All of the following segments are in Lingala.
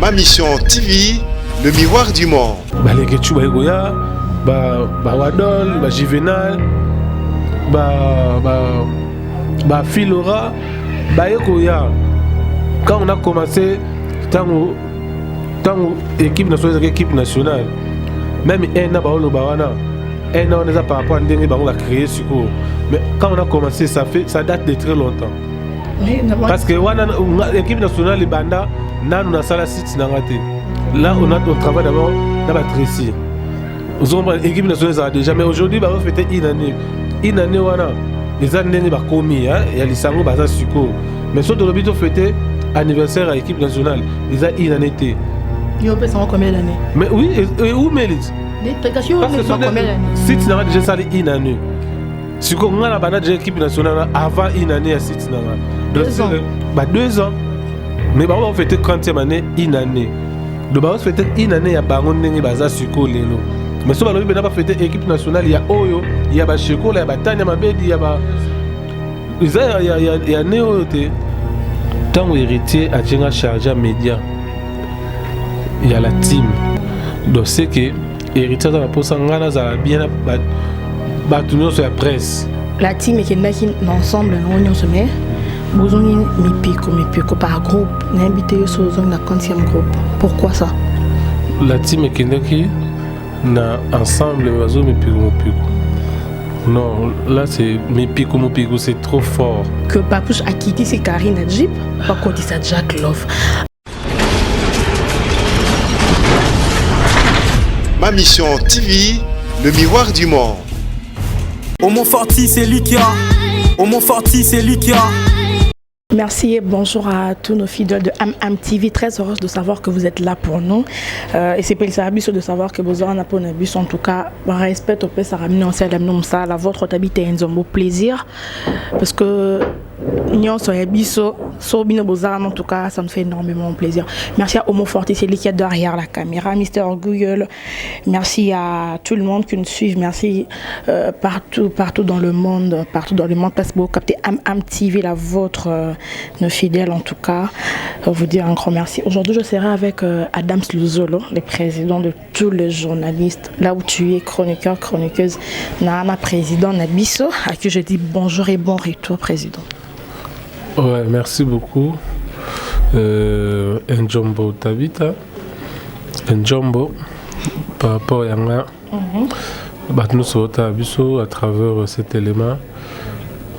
Ma Mission TV, le miroir du monde. Les Ketchou, Wadol, Juvenal, Philora, quand on a commencé, tant équipe nationale, même un an, on a par rapport à on a créé ce cours. Mais quand on a commencé, ça date de très longtemps. Parce que l'équipe nationale, les bandas, on a ça site là, on travaille d'abord dans la Tracy. L'équipe nationale déjà, mais aujourd'hui, on fait une année. Une année, les années ne sont commis, il y a les sangs basés sur quoi. Mais surtout, le but fêter anniversaire à l'équipe nationale, ils ont une année. Ils ont fait combien d'années? Mais oui, et où mérite? Parce que combien d'années? Si tu n'as déjà salé une année. Si on a la l'équipe nationale avant une année à Site. 2 ans. 2 ans. Mais on va fêter 30e année, une année. Donc on va fêter une année à Bangon Nengi Baza Suko Lelo. Mais si on va pas fêter l'équipe nationale, il y a Oyo, il y a Bacheko, il y a Tanya Mabedi, il y a Néo. Tant que héritier a déjà chargé à médias, il y a la team. Donc c'est que héritier dans la poste Ngana ça bien battu sur la presse. La team est qu'il ensemble on se met. Besoin de pico par groupe, n'inviter sur la 40e groupe. Pourquoi ça? La team est qu'il na ensemble non, là c'est Pico, c'est trop fort. Que Papouche a quitté ses Karine Adjib, pas côté ça Jack Love. Ma Mission TV, le miroir du monde. Au Montforti, c'est lui qui a. Au Montforti, c'est lui qui a. Merci et bonjour à tous nos fidèles de MMTV. Très heureuse de savoir que vous êtes là pour nous. Et c'est pour le de savoir que vous aurez un peu de en tout cas, respect au pays, ça ramène ça la votre habite est un beau plaisir. Parce que nous sommes en tout cas, ça me fait énormément plaisir. Merci à Homo Forti, c'est lui qui est derrière la caméra. Mister Google, merci à tout le monde qui nous suit. Merci partout dans le monde, parce que vous captez MMTV, la vôtre. Nos fidèles en tout cas, vous dire un grand merci. Aujourd'hui je serai avec Adams Luzolo, le président de tous les journalistes, là où tu es chroniqueur, chroniqueuse, Nana président Nabiso, à qui je dis bonjour et bon retour président. Ouais, merci beaucoup. Njombo Tabita, Njombo, par rapport à Yanga, nous sommes à travers cet élément,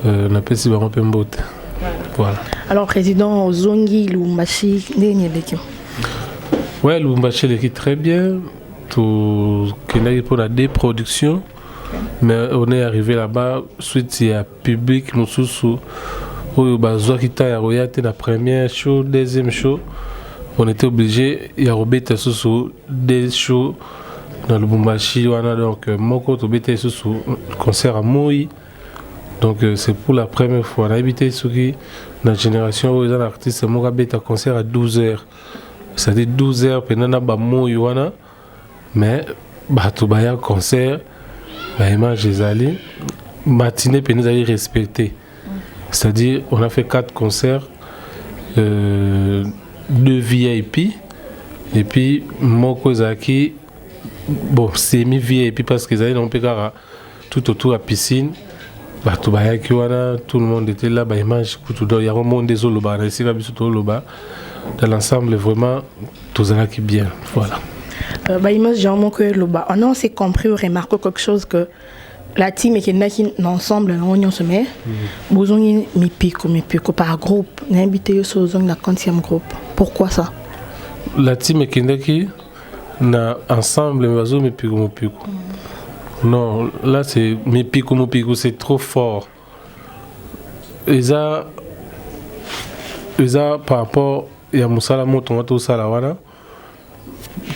on appelle ça un peu mbote. Voilà. Alors, président Zongi Lumbashi, ouais, Lumbashi l'équipe très bien. Tout pour la déproduction, mais on est arrivé là-bas. Suite il y a public, nous sous la première show, deuxième show, on était obligé il y a Robert sous des shows dans le Lumbashi. Donc mon côté était sous concert à Moui. Donc c'est pour la première fois. On a habité sur la génération où les artistes ont un concert à 12h. C'est-à-dire 12h, mais tout un concert, j'ai allé matinée, nous allons respecter. C'est-à-dire on a fait 4 concerts, 2 VIP, et puis mon Kozaki, bon, semi-VIP parce qu'ils allaient tout autour de la piscine. Tout le monde était là, il y a un monde des Zoloba, dans l'ensemble, vraiment, tout ça qui bien. Voilà. On s'est compris ou remarqué quelque chose que la team est ensemble, on se met. Besoin de pico par groupe, n'inviter sur la 40e groupe. Pourquoi ça? La team est ensemble, mais pico. Non, là c'est Pico, c'est trop fort. Et ça par rapport à Moussala Motomato Salawana,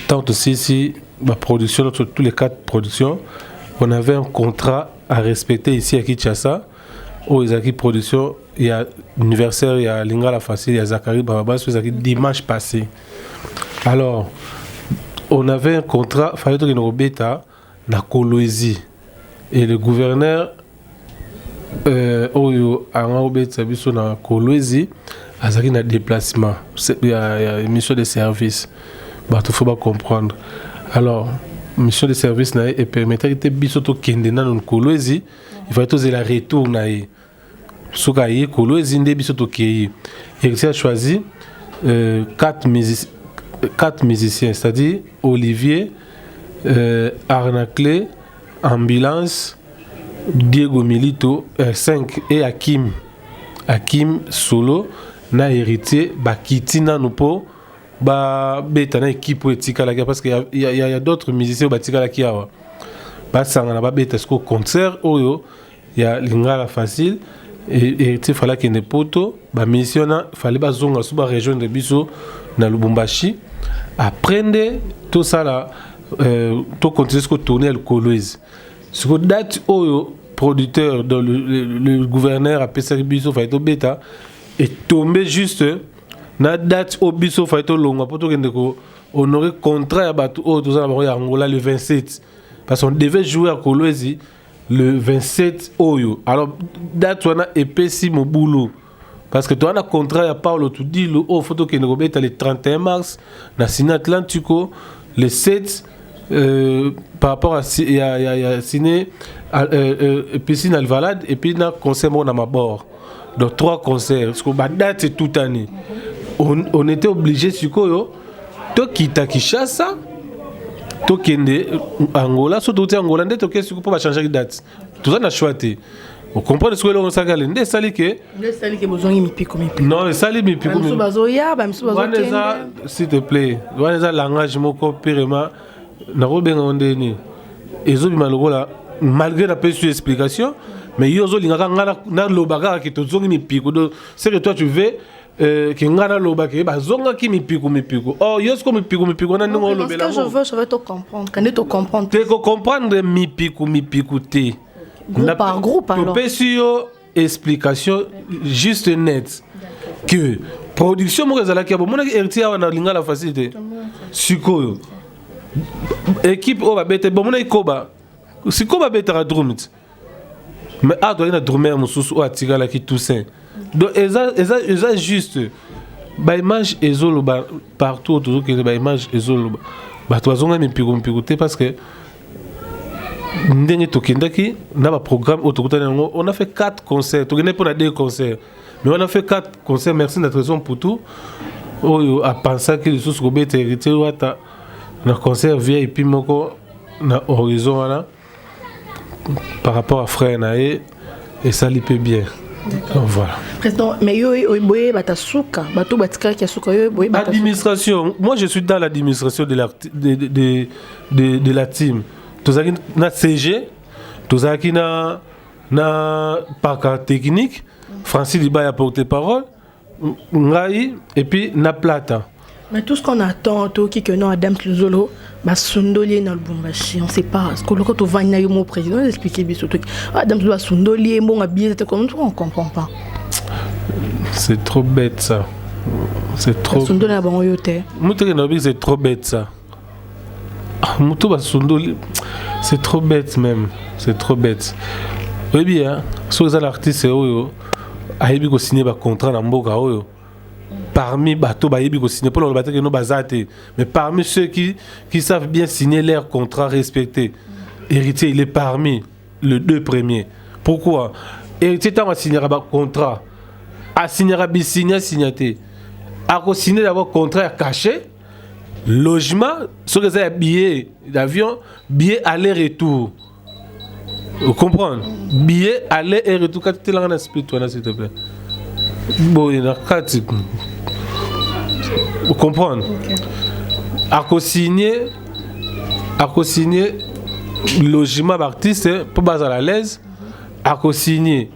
tant aussi si la production, sur tous les 4 productions, on avait un contrat à respecter ici à Kinshasa. Où il y a production, il y a anniversaire, il y a Lingala Facile, il y a Zachary Bababas, il y a dimanche passé. Alors, on avait un contrat, il fallait que nous bêta la Coloésie. Et le gouverneur oyo anga obetisa biso na Kolwezi azaki na déplacement il y a une mission de service bato faut pas comprendre alors mission de service na et permettre que biso to kende na Kolwezi il faut tozer la retour na ye soka ye Kolwezi nde biso to kei et a choisi 4 musiciens c'est-à-dire Olivier Arnaclé Ambulance Diego Milito 5 et Hakim solo na héritier bakiti na nupo ba beta na équipe etika la parce que il y a d'autres musiciens batika la kiawa ba sanga na ba beta sko concert oyo il y a lingala facile et héritier fala que ne poto ba missiona fallait ba zonga sous ba région de biso na Lubumbashi apprendre tout ça là to continuer ce tourner le Kolwezi ce que date oyo producteur dans le gouverneur a pensé biso fa to beta est tombé juste na date au biso fa to longa pour to kende ko honorer contrat ya bato o to za ba Angola le 27 parce qu'on devait jouer à Kolwezi le 27 oyo alors date on a épesi mon boulot parce que toi on a contrat ya Paulo tu dis le au photo kende ko beta le 31 mars na Sina Atlantico le 7 par rapport à il y a signé piscine Alvalade et puis na concert mon à ma bord donc 3 concerts parce que bah date c'est toute année on était obligé sikoyo to kita Kinshasa to kende Angola so to Angola ndé to ke siko pour changer de date tout ça na choisi on comprend ce que l'on s'est galé ndé sali que besoin mi pico non sali mi pico mi bazoya ba mso bazoya s'il te plaît waneza langage moko pirema na robenga ondeni ezo bima lokola malgré la petite explication mais yozo lingaka ngana na lobaka ki to zongi mi pico donc c'est que toi tu veux que ngana lobaka ba zonga ki mi pico oh yosko mi pico na ngo lobela je veux te comprendre quand te comprendre te comprendre mi pico te groupe par groupe alors to pesio explication juste net que production mo ezala ki bon mona héritier wana lingala facilité sikoyo équipe o ba bete bon mona ikoba sikoba bete ra drumit mais a doit na drummer mususu o atigala ki Toussaint donc eza juste ba image ezolo ba partout toujours que ba image ezolo ba to zonga mi pico te parce que ndenge tokendaki na ba programme autokutana on a fait 4 concerts tokende pour 2 concerts mais on a fait 4 concerts merci notre raison pour tout oyo a pensé que les sous bete héritier wata na concert VIP moko na horizon wana par rapport à frère nae et ça lui peut bien donc voilà président mais yo boye batasuka bato batika ki asuka yo boye administration moi je suis dans l'administration de la team tozaki na CG tozaki na parc technique Francis Libaya porte parole ngai et puis na plata. Mais tout ce qu'on attend, qui que non Adam Luzolo, bah Sundoli dans le Lubumbashi, on sait pas. Ce que le quand on va na yo président expliquer bien ce truc. Adam Luzolo Sundoli bon habillé comme tout on comprend pas. C'est trop bête ça. C'est trop. Sundoli na bon yote. Muté na bi c'est trop bête ça. Muto ba Sundoli c'est trop bête même, c'est trop bête. Oui bien, sur les artistes oyo ayebi ko signer ba contrat na mboka oyo. Parmi bateaux bayebi ko signer pour le bateau que no bazate mais parmi ceux qui savent bien signer leur contrat respecté héritier il est parmi les 2 premiers pourquoi héritier tant à signer un contrat à signer bi signaté à ko signer d'abord contrat caché logement sur les billets d'avion billet aller-retour vous comprenez billet aller et retour quand tu l'as expliqué toi s'il te plaît bon il y a 4 vous comprenez à co-signer logement d'artiste pour baser à l'aise à co-signer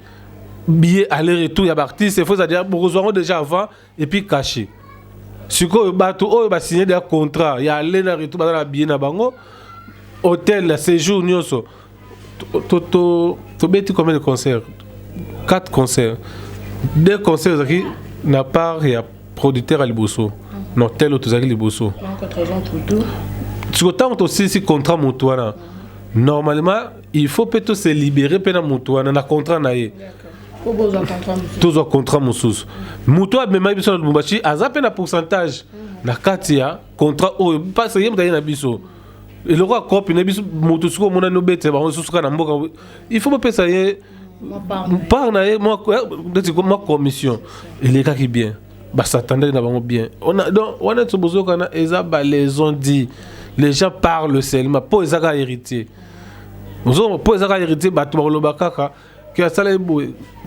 billet aller-retour il y a artiste il faut dire pour rejoindre déjà avant et puis caché ce que bateau va signer des contrats il y a aller retour dans la billet na bango hôtel séjour nyonso to beti combien de concerts 4 concerts 2 concerts qui n'a pas il y a producteur à Liboso non tel autre Zaki Liboso tu autant aussi si contrat motoana normalement il faut peut-être se libérer pendant moto na contrat na ye tous au contrat mususu moto a même biso na Lubumbashi azape na pourcentage na kati ya contrat o parce que yemta na biso et le roi copie na biso moto suko mona no bete ba susu kana mboka il faut pas ça ye par na ye moi commission il est qui bien bah s'attendait na bango bien on a donc on a besoin kana ezaba les ont dit les gens parlent seulement pour ezaka héritier nous pour ezaka héritier bato ba lobakaka que ça les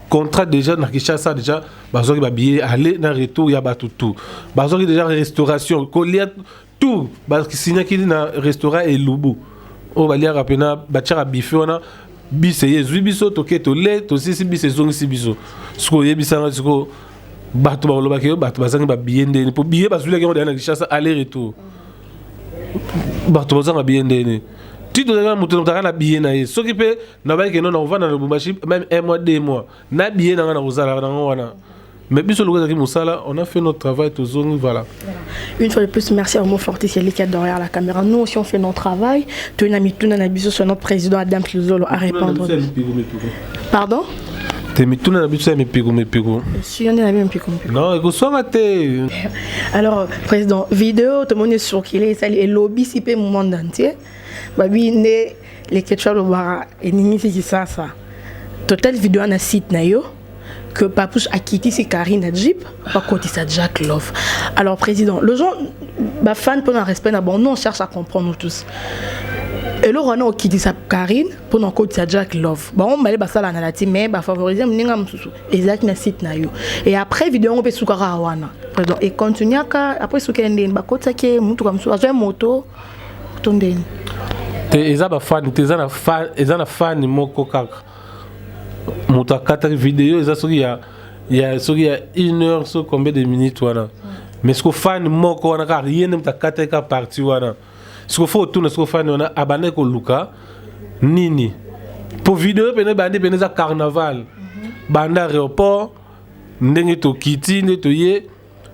contrat déjà na Kinshasa déjà bazoki ba billet aller na retour ya bato tout bazoki déjà restauration colia tout parce que signé qui na restaurant et lubu o balia rapena bachara bife ona bise yezu biso toke to le to sisi bise zongi si biso siko yebisanga siko bato ba lobaki bato bazangi ba billet ndeni pour billet bazuli ke na Kinshasa aller retour bato bazanga billet ndeni tu dois monter dans la billet na ye soki pe na ba ke non on va dans le Lubumbashi même 1 mois 2 mois na billet na rozala na wana mais biso lokoza ki musala on a fait notre travail to zone voilà une fois de plus merci à Homo Fortis qui est derrière la caméra nous aussi on fait notre travail tu na mituna na biso sur notre président Adam Kilzolo à répondre pardon te mituna na biso me pigo si on est la même pigo non eko soit te alors président vidéo tout le monde est sur qu'il est sali et lobby si pe monde entier babi ne les ketchup le bara et nini c'est ça total vidéo na site na yo que Papouche a quitté ses Karine à Jeep pas côté ça Jack Love alors président le gens ba fan pour un respect na bon nous on cherche à comprendre nous tous et là on a quitté sa Karine pour un côté ça Jack Love bon on aller ba ça là na la team mais ba favoriser mninga msusu exact na site na yo et après vidéo on peut soukara wana président et continue après soukende ba côté ça qui mutu comme ça j'ai moto tondeni eza ba fan eza na fan moko kaka moto akata vidéo eza soki ya 1 heure so combien de minutes wana mais ce que fan moko wana ka rien ne mtakata ka partie wana ce que faut tourner ce que fan wana abane ko luka nini pour vidéo pene bandi pene za carnaval banda aéroport ndenge to kiti ne to ye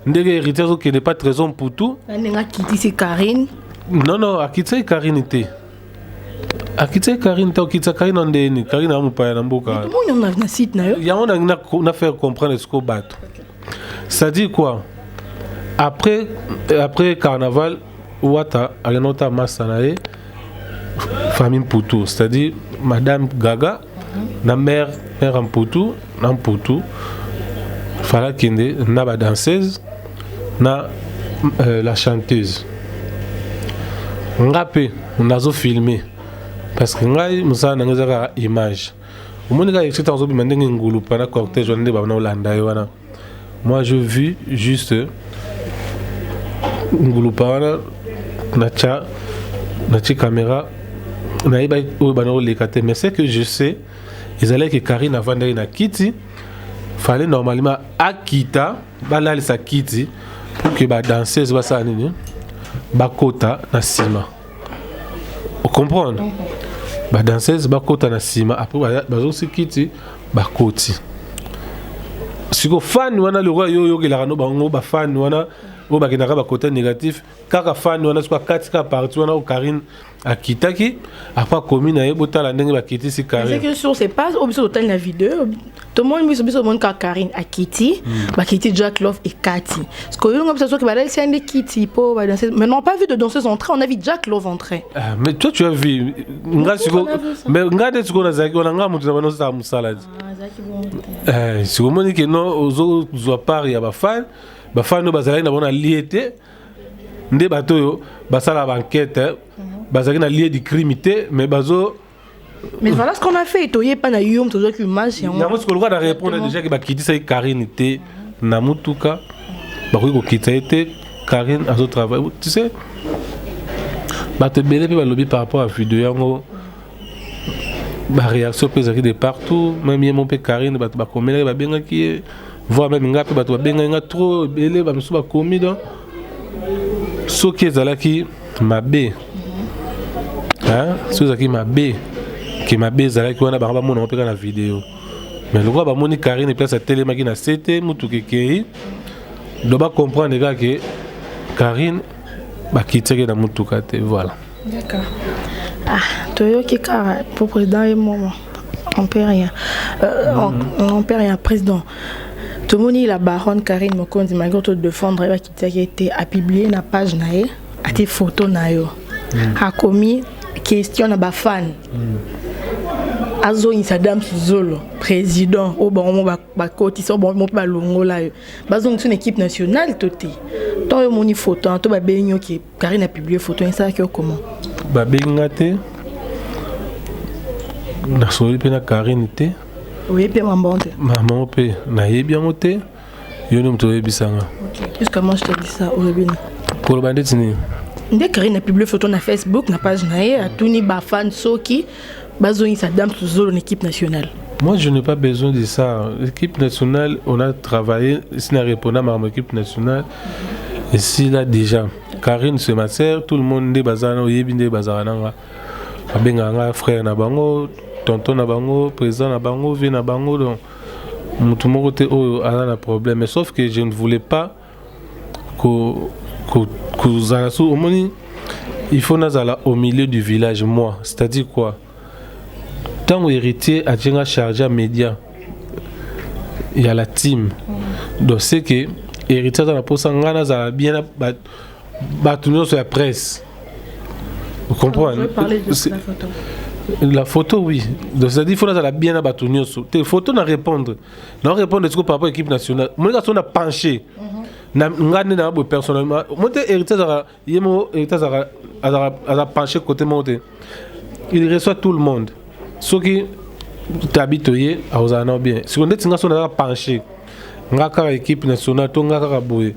ndenge héritier so qui n'est pas très homme pour tout ndenge kiti c'est Karine non akiti Karine te akitse Karine ta kitsa Karine ndeni Karine amupaya na mboka tout monde na site na yo ya on a fait comprendre ce qu'on bat ça dit quoi après carnaval wata alenota masanae famille Mputu c'est-à-dire madame Gaga na mère Mputu na Mputu fala kende na ba danseuse na la chanteuse ngape nazo filmer parce que ngai musana nangeza image omonika existe en zobi mandenge ngulu pana cortège on ndeba na Olanda wana moi je vu juste ngulu pana na cha caméra na iba o bana olekate mais c'est que je sais ils allaient que Karine avant d'aller na kiti fallait normalement akita balali sa kiti pour que ba danseuse ba sa nini ba kota na sima on comprend ba danseuse ba kota na sima après bazo sikiti ba koti siko fan wana le roi yo ke la rano bango ba fan wana o ba kinaka ba côté négatif kaka fan wana soit katika partie wana o Karine akitaki après commune na yebota la ndenge ba kiti si Karine c'est que sur c'est pas au biso total la vidéo tout le monde biso monde ka Karine akiti ba kiti Jack Love et Cathy parce que yo ngam ça que ba là c'est un kiti po ba danser mais on n'a pas vu de danseuse entrer on a vu Jack Love entrer mais toi tu as vu nga siko mais nga de siko na zaki on nga mutu na bano sa musala siko moni que non ozo zo part ya ba fan no bazali na bona liete nde bato yo basala ba enquête bazali na lié du crime mais bazo mais voilà ce qu'on a fait toyé pas na yom to zo ki image ya mo ce que le droit de répondre déjà que ba kiti ça Karine te na mutuka ba ko kita été Karine à son travail tu sais ba te belé pe ba lobby par rapport à vidéo yango ba réaction pesaki de partout même yemo pe Karine ba ba komela ba benga ki voir même ngape ba to benga nga trop belé ba musu ba komi donc ce qui est là qui mabe hein ce qui mabe qui mabe zala qui wana ba ba mona opeka na vidéo mais le roi ba moni Karine place à télé maki na CT mutu kekei do ba comprendre gars que Karine ba kiteke na mutu kate voilà d'accord Toyo Kika, pour président et moi, on peut rien. On peut rien, président. Tout le monde, la baronne Karine Mokonzi, malgré tout défendre, qui a été publié na page nae, a des photos nayo, a commis question na ba fan. Azo Insadam Zolo, président, au bon ba cotiser, bon ba longo là. Bazong une équipe nationale toté. Tant mon photo, to ba benyo qui Karine a publié photo, ça que comment? Ba bengate. Na soli pe na Karine te. Oui, pe maman te. Maman pe na yebi yango te. Yo no mto yebi sanga. OK. Jusqu'à moi je te dis ça au début. Ko lo bandit ni. Dès Karine a publié photo na Facebook, na page nae, a tout ni ba fan soki. Bazoï Saddam Souzolo, l'équipe nationale. Moi, je n'ai pas besoin de ça. L'équipe nationale, on a travaillé. Si on répond à mon équipe nationale, et si là déjà, Karine, c'est ma sœur, tout le monde est bazana, yebi est bazana, abenganga frère na bango, tonton na bango, président na bango, vie na bango, donc tout le monde a un problème. Mais sauf que je ne voulais pas que il faut nazala au milieu du village, moi. C'est-à-dire quoi? Tant héritier a déjà chargé à média, il y a la team. Donc c'est que héritier dans la poste a bien battu sur la presse. Vous comprenez? La photo, oui. Donc c'est-à-dire qu'il faut bien battu sur la photo. Non répondre de ce que par rapport à l'équipe nationale. Moi, on a penché. Personnellement, moi, héritier a penché côté monté. Il reçoit tout le monde. Ce qui t'habite à Ozana bien. Si on est a penché, on a l'équipe nationale, on a boé.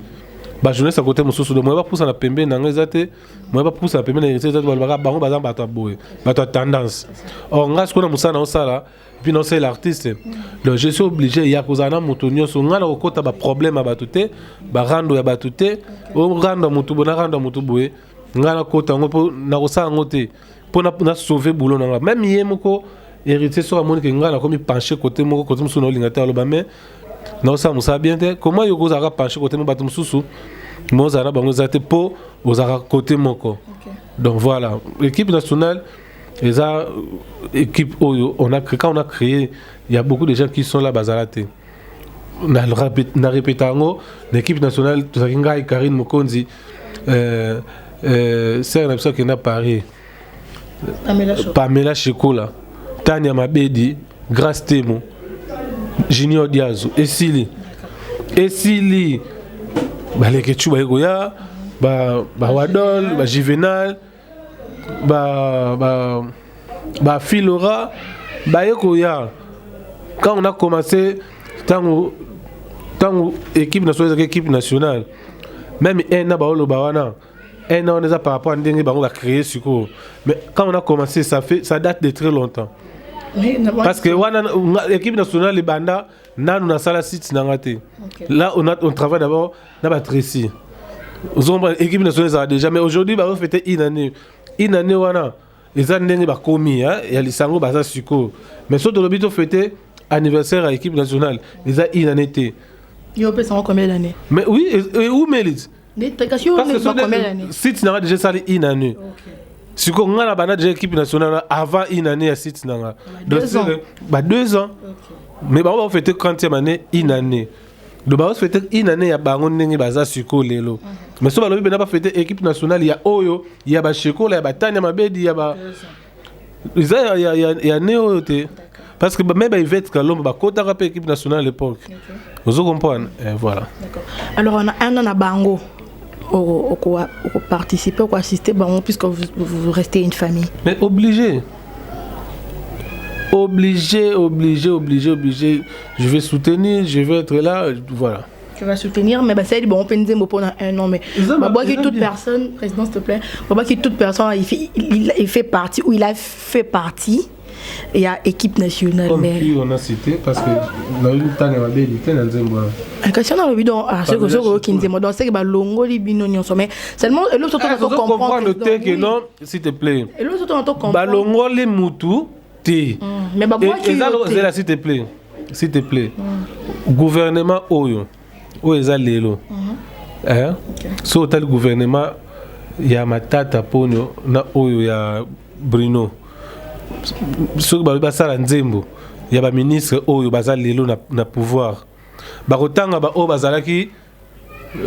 Bah jeunesse à côté mon sous de moi pas pousser la pembe dans les athées, moi pas pousser la pembe dans les athées, bah bango bazan bato boé, bato tendance. Or on a ce qu'on a moussa dans ça là, puis non c'est l'artiste. Donc je suis obligé il y a Ozana motonio so on a le côté ba problème à batoute, ba rando ya batoute, o rando mutu bona rando mutu boé, on a le côté on peut na osa ngote. Pour na sauver boulot na même yemoko héritier sur amoni que ngana comme pencher côté moko côté musu no lingata lo ba mais non ça musa bien te comment yoko zaka pencher côté mo batu mususu mo zana bango zate po ozaka côté moko. Donc voilà, l'équipe nationale les équipe on a créé, quand on a créé il y a beaucoup de gens qui sont là bazalate na répétango l'équipe nationale Tusakinga et Karine Mokonzi c'est un épisode qui n'a Paris. Pamela Chikola, Tania Mabedi, Grace Temo, Junior Diazo, Esili, les Ketchou Baïgoya, Wadol, Juvenal, Philora, Baïgoya. Quand on a commencé, tant équipe nationale, même un Baolo Bawana. Un an déjà par rapport à Ndenge Bango a créé Suko. Mais quand on a commencé, ça date de très longtemps. Parce que l'équipe nationale, les Banda, on a la site Nangate. Là, on travaille d'abord dans la Tracy. L'équipe nationale déjà, mais aujourd'hui, on fait une année. Une année, les années commis, il y a les sango baza Suko. Mais surtout, le but, on fêtait anniversaire à l'équipe nationale. Les a une année. Il y a combien d'années? Mais oui, et où Mélite? Parce que site n'a déjà salé une année. Si on a la déjà équipe nationale avant une année à site n'a. 2 ans. Mais on va fêter 30e année une année. Donc on va fêter une année à Bangon Nengi Baza Suko Lelo. Mais si on va pas fêter équipe nationale, il y a Oyo, il y a Bacheko, il y a Tania Mabedi, il y a il y a Néo. Parce que même il va être Kalombo, bah quand on a équipe nationale à l'époque. Vous comprenez? Voilà. Alors on a un an à Bango. Au participer, au assister, puisque vous restez une famille. Mais obligé. Je vais soutenir, je vais être là, voilà. Tu vas soutenir, mais c'est bon, on peut dire pendant un an, mais que toute personne, président s'il te plaît, que toute personne, il fait partie, ou il a fait partie. Il y a équipe nationale. Comme puis on a cité parce que dans une temps on a bédité dans Zembwa. Question dans le bidon ce que qui nous dans c'est que longo li bino nyonso mais seulement l'autre surtout on comprend le texte que non s'il te plaît. Et l'autre surtout on comprend. Ba longo li mutu ti. Mais ba moi qui là s'il te plaît. Gouvernement oyo eza lelo. Hein? So tel gouvernement ya matata ponyo na oyo ya Bruno soki basala nzembo ya ba ministre oyo bazali lelo na pouvoir bakotanga ba o bazalaki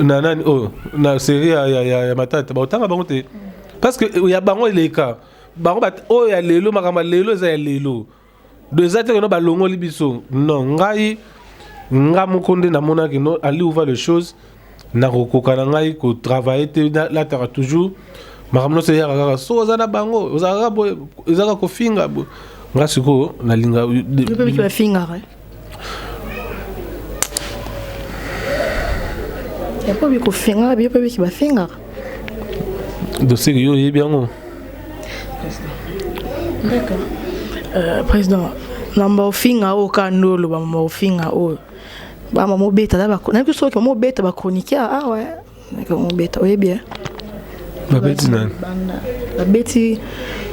na nani oyo na série ya matata bakotanga bango te parce que ya bango eleka bango oyo ya lelo makamba lelo eza ya lelo déjà te no balongoli biso non ngai moko nde namonaki no ali ouvert les choses na kokoka na ngai ko travailler te la tera toujours makamno se yaka so za na bango ozaka boy ezaka ko finga bo ngasiko na linga depuis que finga ouais ya pas bi ko finga bi pas bi ki ba finga dossier yo yebiango d'accord président namba finga o kanolo ba mo finga o ba mo beta da ba na ko so ko mo beta ba chroniquer ah ouais ko mo beta oui bien Babeti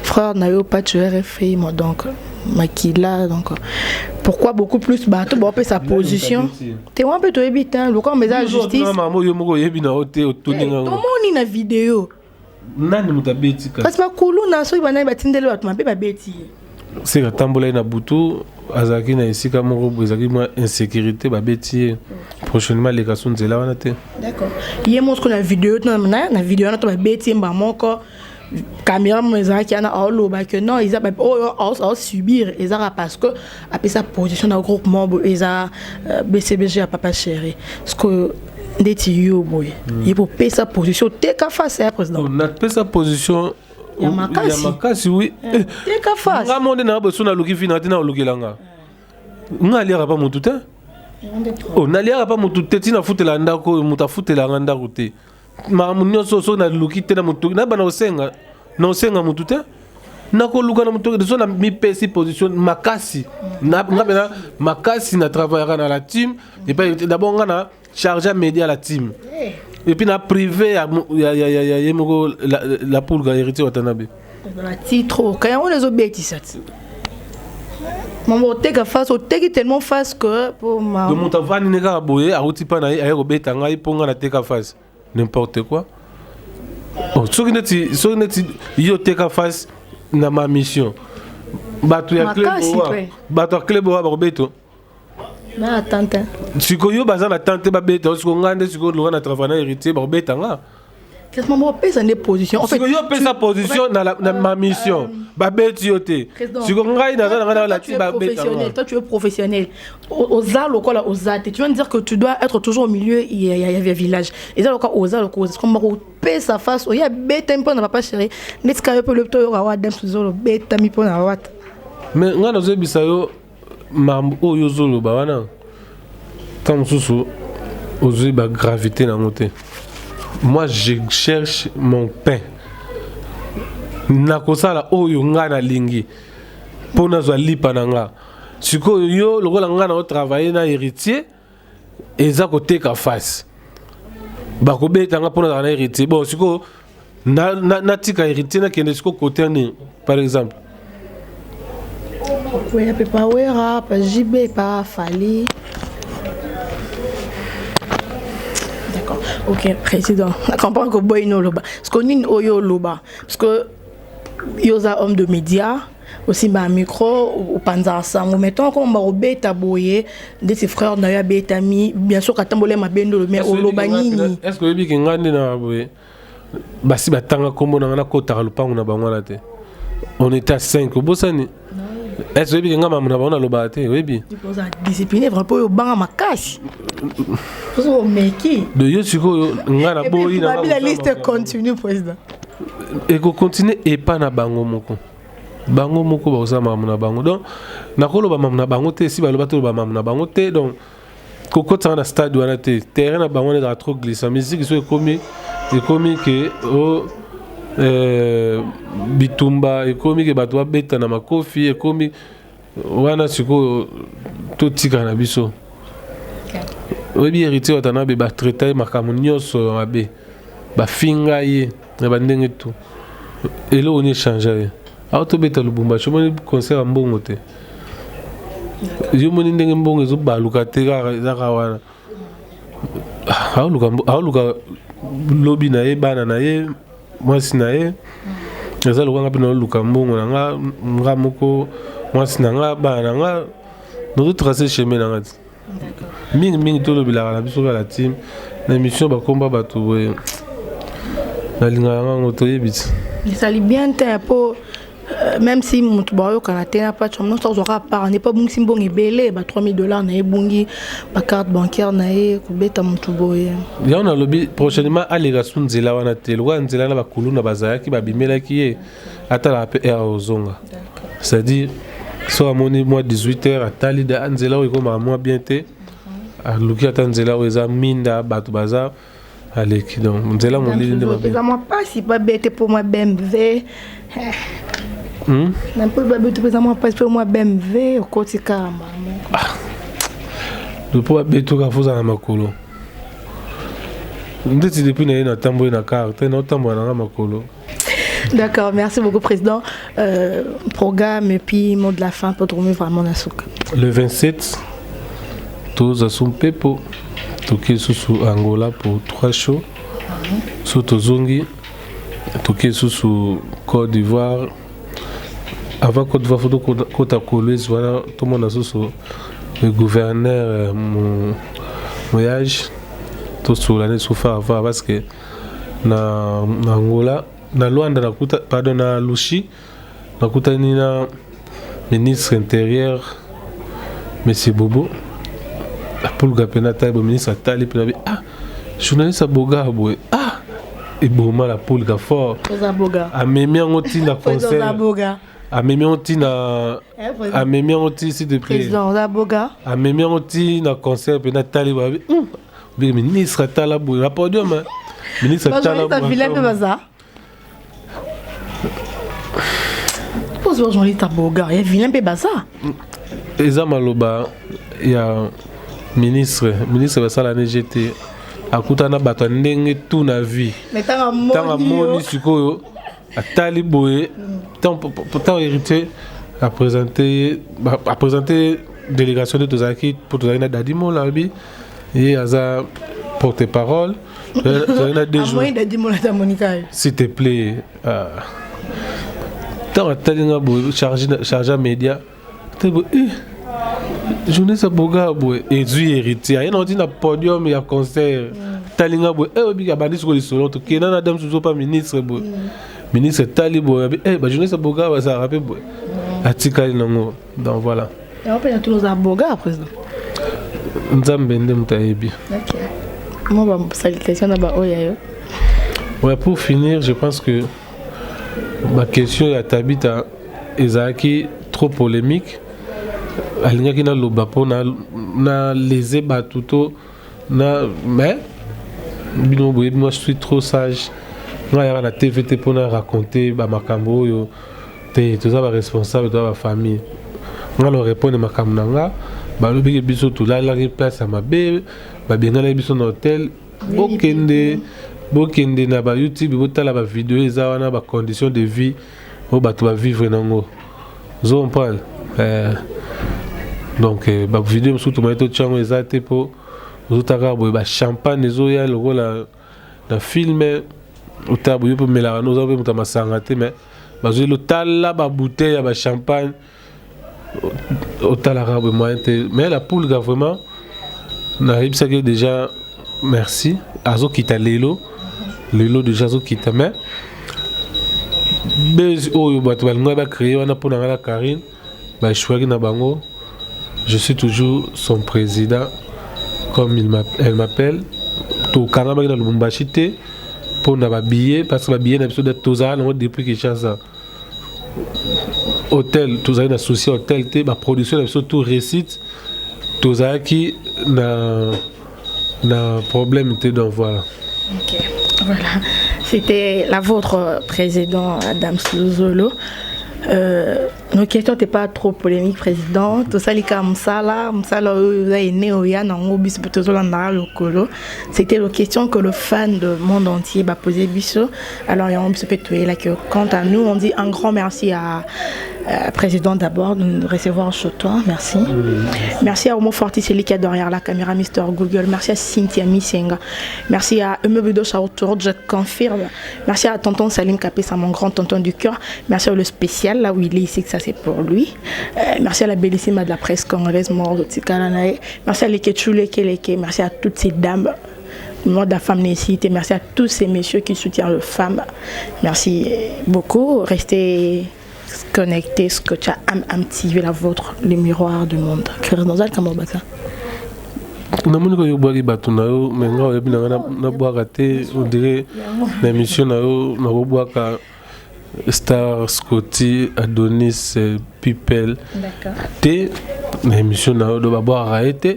frère n'a eu pas de RFI moi donc Makila donc pourquoi beaucoup plus bateau bon sa position t'es un peu toi bitin le corps mais la justice maman yo moko yebi na hotel toninga tout monde na vidéo nani mutabeti ka parce que kulu na so bana batindele watu mabe babeti c'est ka tambola na butu azaki na esika moko bozaki moi insécurité babeti prochainement les garçons de là wana te d'accord yé montre la vidéo na vidéo na to babeti mba moko caméra mezaki ana olo ba que non ils a subir ils a parce que après sa position dans groupement ils a BCBG à papa chéri parce que ndeti yo boy il faut payer sa position te ka face à président on a payer sa position ya makasi oui te ka face nga monde na boso na luki fina tina lukelanga nga liara pa mutu te oh na liara pa mutu te tina futela ndako muta futela ndako te ma munyoso so na luki te na mutu na bana osenga na osenga mutu te na ko luka na mutu so na mi pesi position makasi na bena makasi na travailler na la team et puis d'abord nga na charger média la team et puis na privé ya yemoko la poule ga hérité watanabe la titre quand on les obéit ça maman teka face au teki tellement face que pour ma de montavani neka boye a utipa na ayo beta ngai ponga na teka face n'importe quoi oh soki neti yo teka face na ma mission batu ya club wa ba beto na tante siko yo bazana tante ba beto siko ngande siko lo na travailler na héritier ba beta nga qu'est-ce maman pèse en position en fait yo pèse sa position na ma mission ba beti yo te siko ngai na la ba beta toi tu es professionnel auxalo quoi là aux athées tu viens de dire que tu dois être toujours au milieu il y a village et ça quoi aux alo comme pèse sa face il y a beta un peu na papa chéri n'est-ce que peu le to yo wa dem suzolo beta mi pona wat mais nga na zo bisa yo mambo oyo zolo ba wana tant susu ozo ba gravité na moté moi je cherche mon pain nakosala oyo nga na lingi pona zo lipa nanga siko yo lokola nga na travailler na héritier eza côté ka face ba ko beta nga pona na héritier bon siko na tika héritier na kende siko côté ni par exemple oui pas wera pas JB pas Fali. D'accord. OK, président. Je comprends que boy no loba. Parce qu'on est oyo loba parce que yoza homme de médias aussi ma micro ou panza sango mettons comme ba obeta boye de ses frères na ya betami bien sûr katambole ma bendo mais o loba nini. Est-ce que yebi ki ngandi na boye basi batanga kombo na kota lupango na bango la te. On était à 5 bosani. Est-ce que nga mamu na bango na loba te webi. Tu poses discipliner vraiment pour banga makasi. Pour meki. De yo siko nga na boyi na la liste continue président. Et ko continue et pas na bango moko. Bango moko ba osama mamu na bango. Donc na ko loba mamu na bango te si ba loba to loba mamu na bango te donc ko kota na stade wana te terrain na bango na trop glissant musique so ekomi que o bitumba ekomi ke bato babeta na makofi ekomi wana siko totika na biso oyebi héritier watanabe batraita ye makambo nyonso mabe bafinga ye na bandenge tu elo oni echange ye awa tobeta lubumbashi omoni concert ya mbongo te yo moni ndenge mbongo ezobaluka te kaka wana aoluka lobi na ye bana na ye mwasi na ye eza lokwanga mpe naoluka mbongo na nga moko mwasi na nga bana na nga nozotrace chemin na nga ti mingi tolobelaka na biso kala time na émission bakomba bato boye nalingaka ngango toyebi ti esali bien te po même si moto baoyokana te na patch non tozwaka part n'est pas bongisi mbongo ebele ba $3000 na ye bongi ba carte bancaire na ye kobeta moto boye yango nalobi prochainement aleka su nzela wana te lokwa nzela na bakulu na bazalaki babimelaki ye atalaka mpe aire ozonga c'est-à-dire so amoni mois 18h atali da nzela oyo ekomaka mwa bien te aluki ata nzela oyo eza minda bato baza aleki donc nzela molili nde eza mwa pasi babete mpo mwa BMW na mpo babete mpo eza mwa pasi mpo mwa BMW okoti kamba mpo babetoka fozala na makolo ndeti depuis na ye natamboye na carte naotambola nanga makolo. D'accord, merci beaucoup Président. Programme et puis mot de la fin pour trouver vraiment la souka. Le 27, tous à son pepo, toqué sous Angola pour 3 shows, sous Tozongi, toqué sous Côte d'Ivoire. Avant Côte d'Ivoire, photo Côte à Colise, voilà, tout le monde a sous le gouverneur mon voyage, tout sur l'année sous Farava parce que na Angola. Na Luanda nakuta pardon na Lushi nakuta nina ministre intérieur monsieur Bobo pour gapena taibo ministre atali pe journaliste boga boy et boma la poule ga fort a memi ngoti na concert a memi ngoti na a memi ngoti s'il te plaît président la boga a memi ngoti na concert pe na tali ba ministre atala boy la podium ministre atala boy vilain pe baza. Aujourd'hui, Taboga, il y a vilain peu bazar. Eza maloba, il y a ministre va ça la NGT. Akutana bato ndenge tout na vie. Mais tant moni sikoyo, atali boye, tant hérité à présenter délégation de Tozaki pour Tozaki Dadimo labi et aza porte-parole. S'il te plaît. Tant que chargé média, journée sa boga boy et du héritier. Il y a un podium et un concert. Talinga boy, obiga bandi sur les solos. To kena na dame sous pas ministre boy. Ministre Tali boy, journée sa boga va ça rappeler boy. Atika nango. Donc voilà. Et on peut y tous nos boga président. Nzambe ndem tayebi. OK. Moi salutation na ba oyayo. Ouais, pour finir, je pense que ma question à Tabita ezaki trop polémique. Alingaki na lobapo na lésé batuto na mais bino boye moi je suis trop sage. Moi y a la TVT pour raconter ba makambo yo te tout ça ba responsable de la famille. Moi leur répondre makambo nanga ba lobi biso tout là la place à ma bé ba bien na biso na hôtel bokende na ba YouTube botala ba vidéo eza wana ba conditions de vie o bato ba vivre nango zo on parle donc ba vidéo surtout maito chango eza te po zotaka boy ba champagne zo ya logo la film otabo yo po mela no zo pe mutama sanga te mais ba zo lo tala ba bouteille ya ba champagne otala rabe moyen te mais la poule ga vraiment na ribsa que déjà merci azo kita lelo déjà zo kita mais oyo bato balinga ba créer wana pour na Karine ba choisi na bango je suis toujours son président comme elle m'appelle to kana ba na Lubumbashi te pour na ba billet parce que ba billet na biso de tozala no depuis que chaza hôtel tozala na souci hôtel te ba production na biso tout récite tozala qui na problème te donc voilà. OK. Voilà, c'était la vôtre président Adam Slouzolo. Nos questions n'étaient pas trop polémiques, président. Tout ça, c'était la question que le fan du monde entier va poser. Alors, quant à nous, on dit un grand merci à président d'abord, de nous recevoir chez toi. Merci. Merci à Omo Forti, c'est lui qui est derrière la caméra, Mister Google. Merci à Cynthia Misenga. Merci à Emebudo Chaotour, je confirme. Merci à tonton Salim Kapé, c'est mon grand tonton du cœur. Merci à le spécial, là où il est ici, que ça c'est pour lui. Merci à la bellissime de la presse congolaise, Mort de Tikalanae. Merci à Lekechule Keleke. Merci à toutes ces dames. Moi de la femme nécessité. Merci à tous ces messieurs qui soutiennent les femmes. Merci beaucoup. Restez connectés, scotcha TV, la vôtre, le miroir du monde. Dans comment ça? namoni ko yobwaki bato na yo mais nga oyebi nanga nabwaka te on dirait na émission na yo nakobwaka Star Scotty Adonis People te na émission na yo do babwaka ye te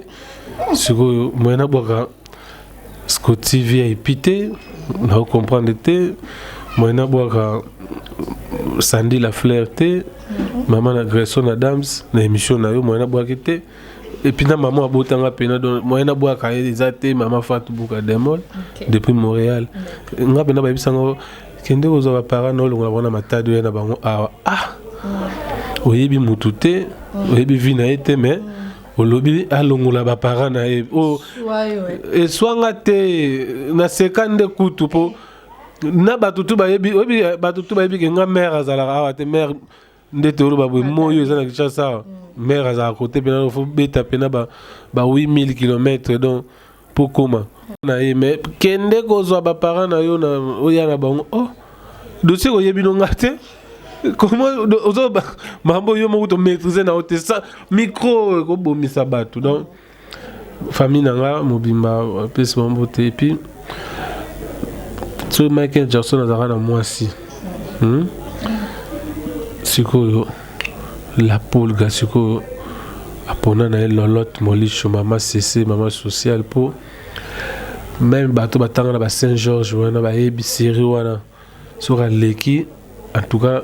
sikoyo moye nabwaka Scotty VIP te na comprendre te moye nabwaka Sandy la Fleur te maman na Grayson Adams na émission na yo moye nabwaki te et puis na maman abotanga pena donc moyen na bois ka ezate maman Fatou Bouka Demol depuis Montréal nga pena ba bisango kende ozo ba parents no longa bona matado na bango oyebi mutute oyebi vina ete mais olobi alongola ba parents na e o e swanga te na sekande kutu po na batutu ba yebi oyebi batutu ba yebi ke nga mère azala awate mère ndete olo ba moyo ezana kichasa mère à côté pena faut beta pena ba 8000 km donc pour comment na mais kende ko zo ba parents na yo na oya na bango dossier ko yebi no ngate comment ozo ba mambo yo mo to maîtriser na hote ça micro ko bomisa bato donc famille nanga mobimba plus mambo te et puis so Michael Jackson azara na mwasi sikoyo la poule gasiko apona na lolote molicho mama cc mama social pour même bato batanga na ba Saint-Georges wana ba ebi série wana sur leki en tout cas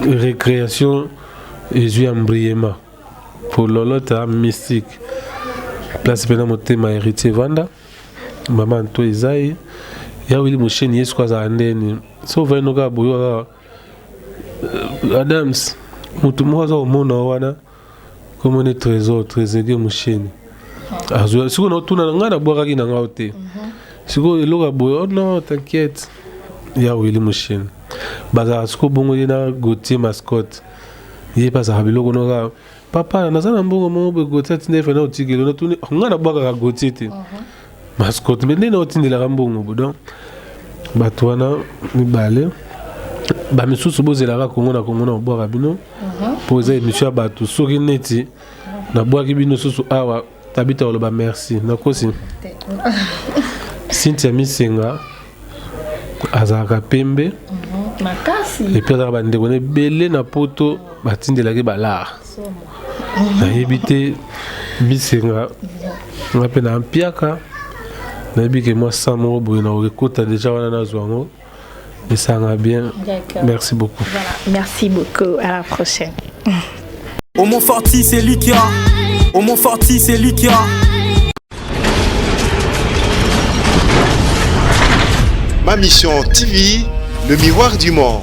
récréation et jouer embriema pour lolote mystique place pena motema héritier vanda mama nto ezai ya wili mosheni yesu kwa za ndeni so va noka boyo Adams mutu mwaza omona wana comme on est trésor musheni azo siko na tuna nga na bwaka ki na nga ote siko eloka boyo oh non t'inquiète ya wili musheni baza siko bongo na Gauthier mascotte ye paza biloko noka papa nazana mbongo mo be Gauthier tinde fa na otikelo na tuni nga na bwaka ka Gauthier te mascotte mais na otindela ka mbongo donc bato wana mibale ba misusu bozelaka kongo na bwaka bino poser monsieur bato soki neti na bwaki bino susu awa tabita oloba merci nakosi Cynthia Misenga azaka pembe makasi et puis azaka bandeko ne belé na poto batindelaki bala na yebite Misenga ngape na ampiaka na yebike moi sans mo boye na okota déjà wana na zwango. Et ça va bien. Merci beaucoup. Voilà. Merci beaucoup. À la prochaine. Omo Forti, c'est lui qui a. Omo Forti, c'est lui qui a. Ma mission TV, le miroir du monde.